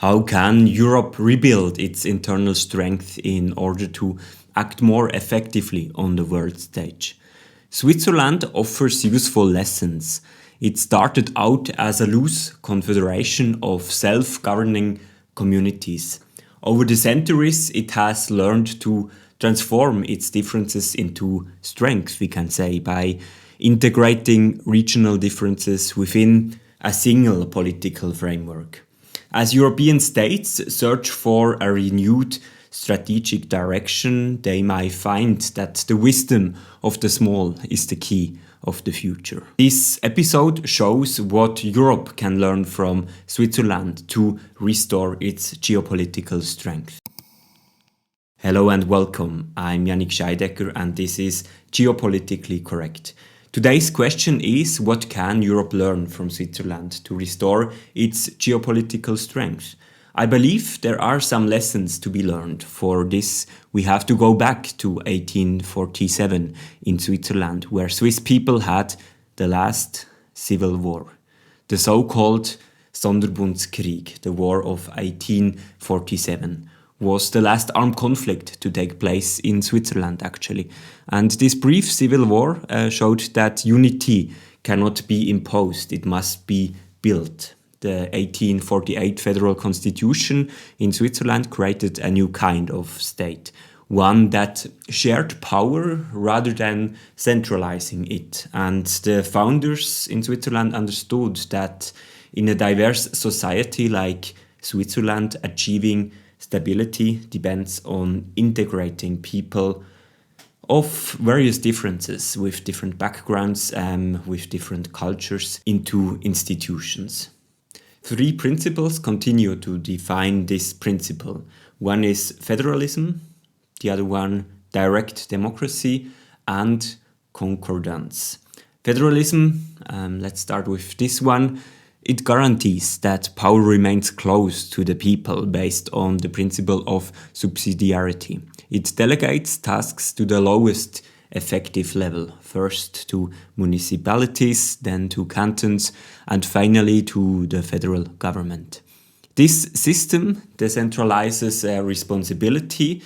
How can Europe rebuild its internal strength in order to act more effectively on the world stage? Switzerland offers useful lessons. It started out as a loose confederation of self-governing communities. Over the centuries, it has learned to transform its differences into strength, we can say, by integrating regional differences within a single political framework. As European states search for a renewed strategic direction, they might find that the wisdom of the small is the key of the future. This episode shows what Europe can learn from Switzerland to restore its geopolitical strength. Hello and welcome. I'm Yannick Scheidecker and this is Geopolitically Correct. Today's question is, what can Europe learn from Switzerland to restore its geopolitical strength? I believe there are some lessons to be learned. For this, we have to go back to 1847 in Switzerland, where Swiss people had the last civil war, the so-called Sonderbundskrieg, the War of 1847. Was the last armed conflict to take place in Switzerland, actually. And this brief civil war showed that unity cannot be imposed, it must be built. The 1848 federal constitution in Switzerland created a new kind of state, one that shared power rather than centralizing it. And the founders in Switzerland understood that in a diverse society like Switzerland, achieving stability depends on integrating people of various differences with different backgrounds, with different cultures into institutions. Three principles continue to define this principle. One is federalism, the other one direct democracy, and concordance. Federalism, let's start with this one. It guarantees that power remains close to the people based on the principle of subsidiarity. It delegates tasks to the lowest effective level, first to municipalities, then to cantons, and finally to the federal government. This system decentralizes responsibility,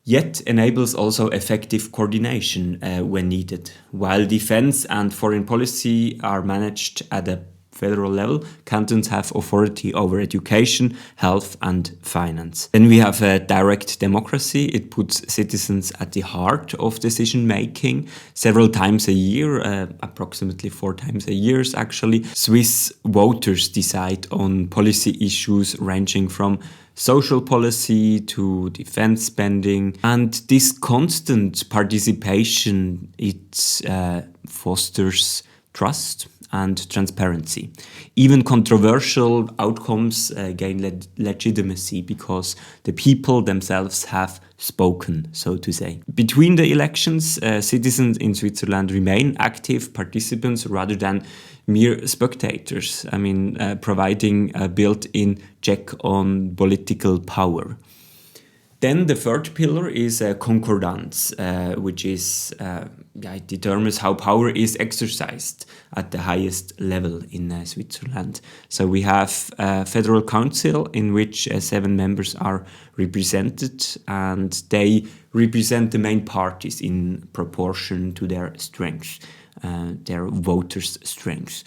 yet enables also effective coordination when needed. While defense and foreign policy are managed at a federal level, cantons have authority over education, health and finance. Then we have a direct democracy. It puts citizens at the heart of decision making. Several times a year, approximately 4 times a year actually, Swiss voters decide on policy issues ranging from social policy to defense spending. And this constant participation, it fosters trust and transparency. Even controversial outcomes gain legitimacy because the people themselves have spoken, so to say. Between the elections, citizens in Switzerland remain active participants rather than mere spectators, providing a built-in check on political power. Then the third pillar is concordance, which is it determines how power is exercised at the highest level in Switzerland. So we have a federal council in which 7 members are represented, and they represent the main parties in proportion to their strength, their voters' strength.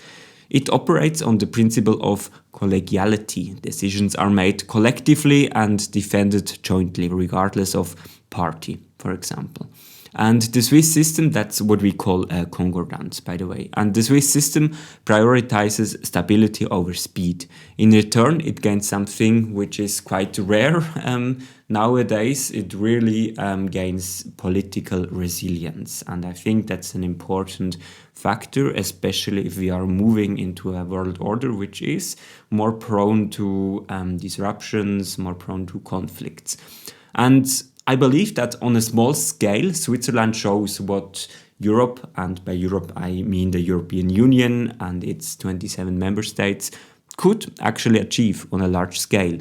It operates on the principle of collegiality. Decisions are made collectively and defended jointly, regardless of party, for example. And the Swiss system, that's what we call concordance, by the way. And the Swiss system prioritizes stability over speed. In return, it gains something which is quite rare nowadays. It really gains political resilience. And I think that's an important factor, especially if we are moving into a world order which is more prone to disruptions, more prone to conflicts. And I believe that on a small scale, Switzerland shows what Europe, and by Europe I mean the European Union and its 27 member states, could actually achieve on a large scale.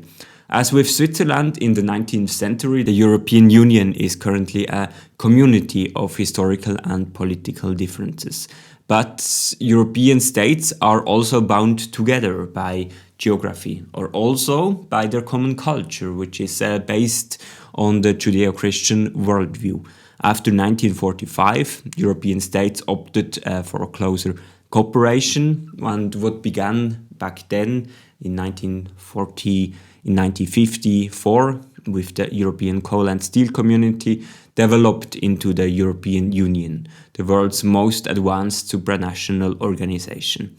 As with Switzerland in the 19th century, the European Union is currently a community of historical and political differences. But European states are also bound together by geography, or also by their common culture, which is based on the Judeo-Christian worldview. After 1945, European states opted for a closer cooperation, and what began back then in 1954 with the European Coal and Steel Community developed into the European Union, the world's most advanced supranational organization.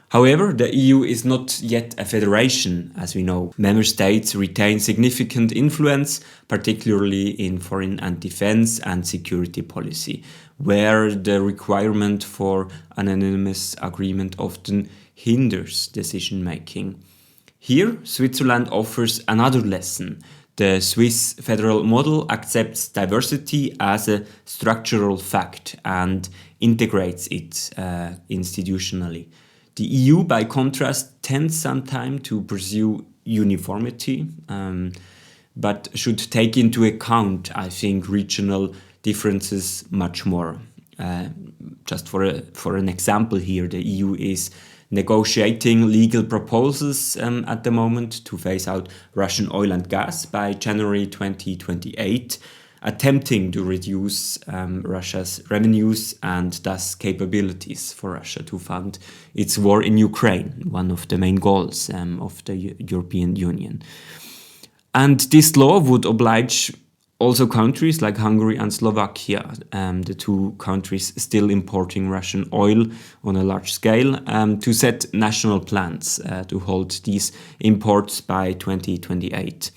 However, the EU is not yet a federation, as we know. Member states retain significant influence, particularly in foreign and defense and security policy, where the requirement for an unanimous agreement often hinders decision making. Here, Switzerland offers another lesson. The Swiss federal model accepts diversity as a structural fact and integrates it institutionally. The EU, by contrast, tends sometimes to pursue uniformity, but should take into account, I think, regional differences much more. Just for an example here, the EU is negotiating legal proposals at the moment to phase out Russian oil and gas by January 2028, attempting to reduce Russia's revenues and thus capabilities for Russia to fund its war in Ukraine, one of the main goals of the European Union. And this law would oblige also countries like Hungary and Slovakia, the two countries still importing Russian oil on a large scale, to set national plans to halt these imports by 2028.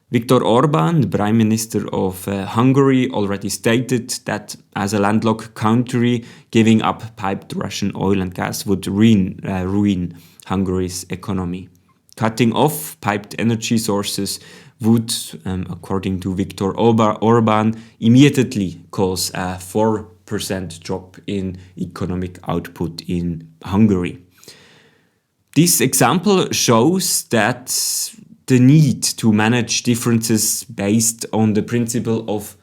Viktor Orban, the Prime Minister of Hungary, already stated that as a landlocked country, giving up piped Russian oil and gas would ruin Hungary's economy. Cutting off piped energy sources would, according to Viktor Orban, immediately cause a 4% drop in economic output in Hungary. This example shows that the need to manage differences based on the principle of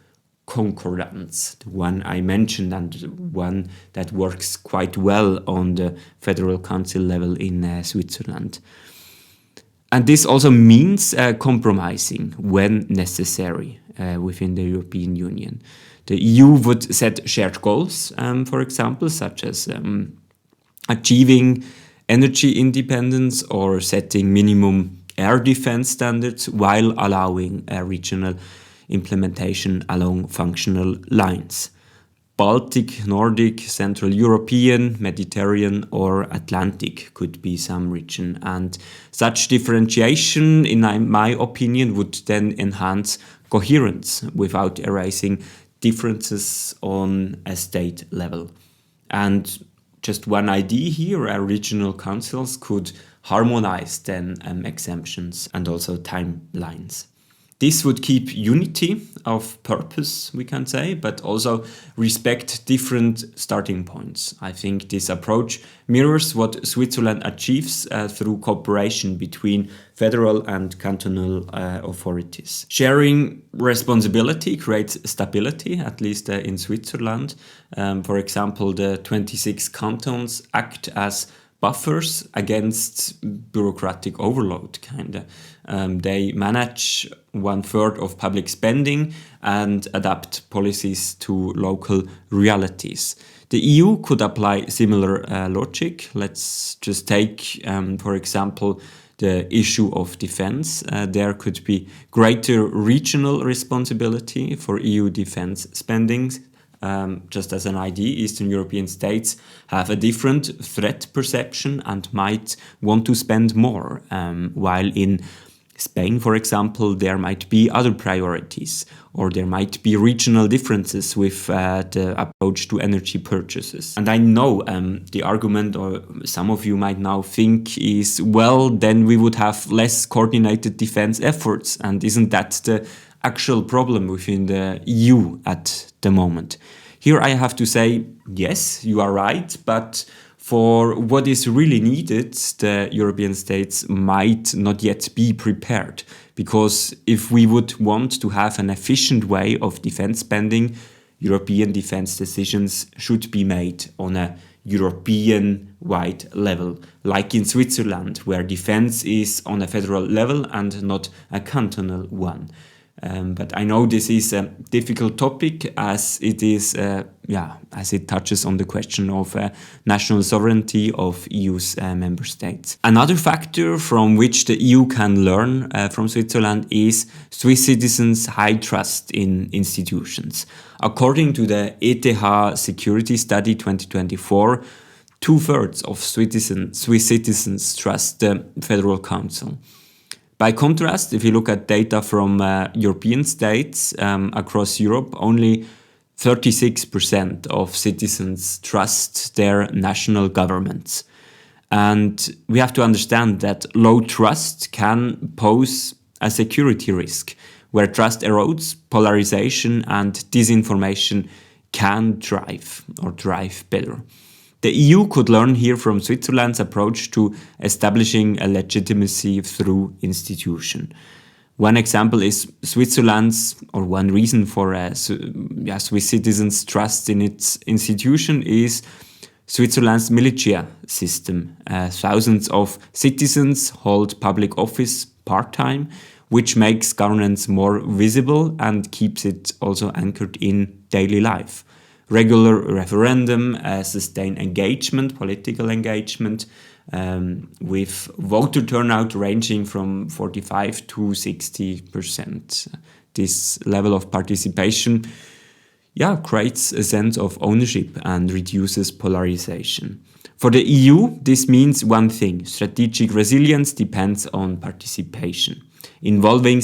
concordance, the one I mentioned and one that works quite well on the Federal Council level in Switzerland. And this also means compromising when necessary within the European Union. The EU would set shared goals, for example, such as achieving energy independence or setting minimum air defense standards while allowing regional implementation along functional lines. Baltic, Nordic, Central European, Mediterranean or Atlantic could be some region, and such differentiation, in my opinion, would then enhance coherence without erasing differences on a state level. And just one idea here, regional councils could harmonize then exemptions and also timelines. This would keep unity of purpose, we can say, but also respect different starting points. I think this approach mirrors what Switzerland achieves through cooperation between federal and cantonal authorities. Sharing responsibility creates stability, at least in Switzerland. For example, the 26 cantons act as buffers against bureaucratic overload, kinda. They manage 1/3 of public spending and adapt policies to local realities. The EU could apply similar logic. Let's just take, for example, the issue of defense. There could be greater regional responsibility for EU defense spending. Just as an idea, Eastern European states have a different threat perception and might want to spend more, while in Spain, for example, there might be other priorities, or there might be regional differences with the approach to energy purchases. And I know the argument, or some of you might now think, is, well, then we would have less coordinated defense efforts. And isn't that the actual problem within the EU at the moment? Here I have to say, yes, you are right, but for what is really needed, the European states might not yet be prepared. Because if we would want to have an efficient way of defense spending, European defense decisions should be made on a European-wide level, like in Switzerland, where defense is on a federal level and not a cantonal one. But I know this is a difficult topic as it is, as it touches on the question of national sovereignty of EU's member states. Another factor from which the EU can learn from Switzerland is Swiss citizens' high trust in institutions. According to the ETH Security Study 2024, 2/3 of Swiss citizens trust the Federal Council. By contrast, if you look at data from European states across Europe, only 36% of citizens trust their national governments. And we have to understand that low trust can pose a security risk. Where trust erodes, polarization and disinformation can drive better. The EU could learn here from Switzerland's approach to establishing a legitimacy through institution. One example is one reason for Swiss citizens' trust in its institution is Switzerland's militia system. Thousands of citizens hold public office part-time, which makes governance more visible and keeps it also anchored in daily life. Regular referendum, sustained engagement, political engagement, with voter turnout ranging from 45 to 60%. This level of participation creates a sense of ownership and reduces polarization. For the EU, this means one thing: strategic resilience depends on participation. Involving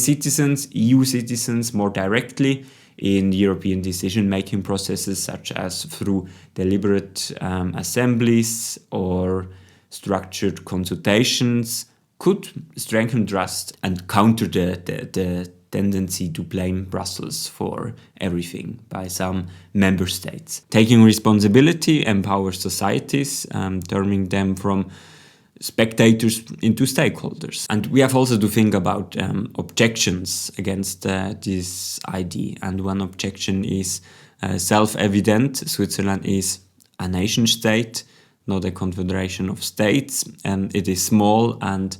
EU citizens more directly in European decision-making processes, such as through deliberate assemblies or structured consultations, could strengthen trust and counter the tendency to blame Brussels for everything by some member states. Taking responsibility empowers societies, turning them from spectators into stakeholders. And we have also to think about objections against this idea. And one objection is self-evident. Switzerland is a nation state, not a confederation of states. And it is small and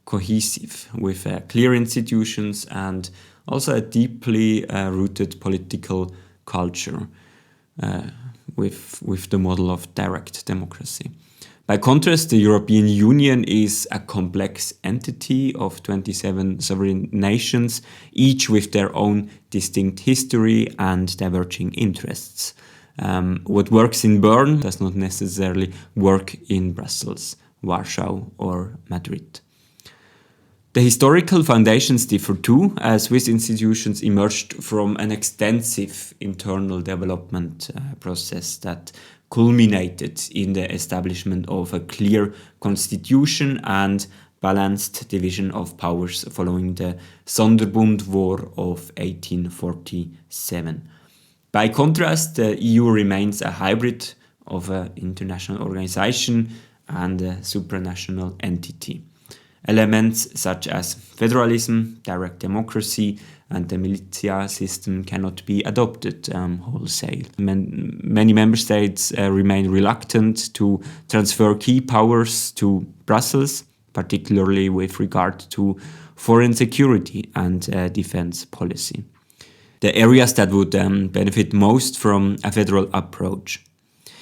cohesive with clear institutions and also a deeply rooted political culture with the model of direct democracy. By contrast, the European Union is a complex entity of 27 sovereign nations, each with their own distinct history and diverging interests. What works in Bern does not necessarily work in Brussels, Warsaw, or Madrid. The historical foundations differ too, as Swiss institutions emerged from an extensive internal development process that culminated in the establishment of a clear constitution and balanced division of powers following the Sonderbund War of 1847. By contrast, the EU remains a hybrid of an international organization and a supranational entity. Elements such as federalism, direct democracy, and the militia system cannot be adopted wholesale. Many member states remain reluctant to transfer key powers to Brussels, particularly with regard to foreign security and defense policy. The areas that would benefit most from a federal approach.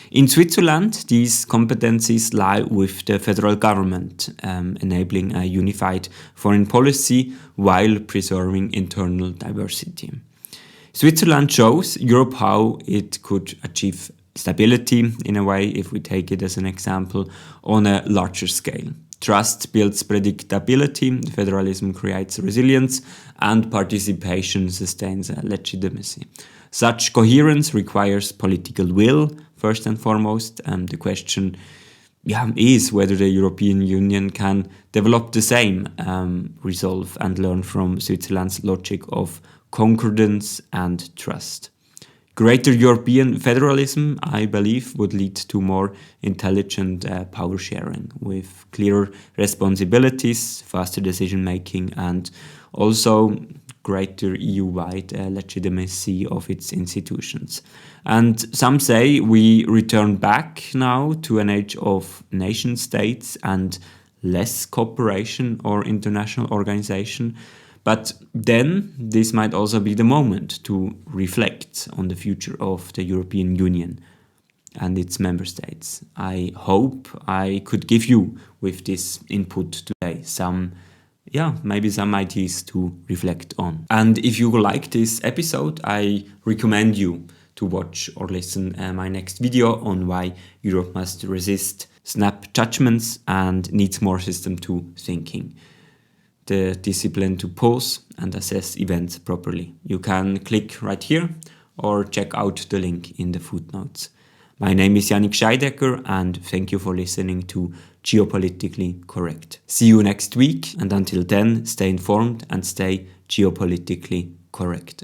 In Switzerland, these competencies lie with the federal government, enabling a unified foreign policy while preserving internal diversity. Switzerland shows Europe how it could achieve stability, in a way, if we take it as an example, on a larger scale. Trust builds predictability, federalism creates resilience, and participation sustains legitimacy. Such coherence requires political will, first and foremost. The question is whether the European Union can develop the same resolve and learn from Switzerland's logic of concordance and trust. Greater European federalism, I believe, would lead to more intelligent power sharing with clearer responsibilities, faster decision making, and also greater EU-wide legitimacy of its institutions. And some say we return back now to an age of nation states and less cooperation or international organization. But then this might also be the moment to reflect on the future of the European Union and its member states. I hope I could give you with this input today maybe some ideas to reflect on. And if you like this episode, I recommend you to watch or listen my next video on why Europe must resist snap judgments and needs more system to thinking. The discipline to pause and assess events properly. You can click right here or check out the link in the footnotes. My name is Yannick Scheidecker and thank you for listening to Geopolitically Correct. See you next week, and until then, stay informed and stay geopolitically correct.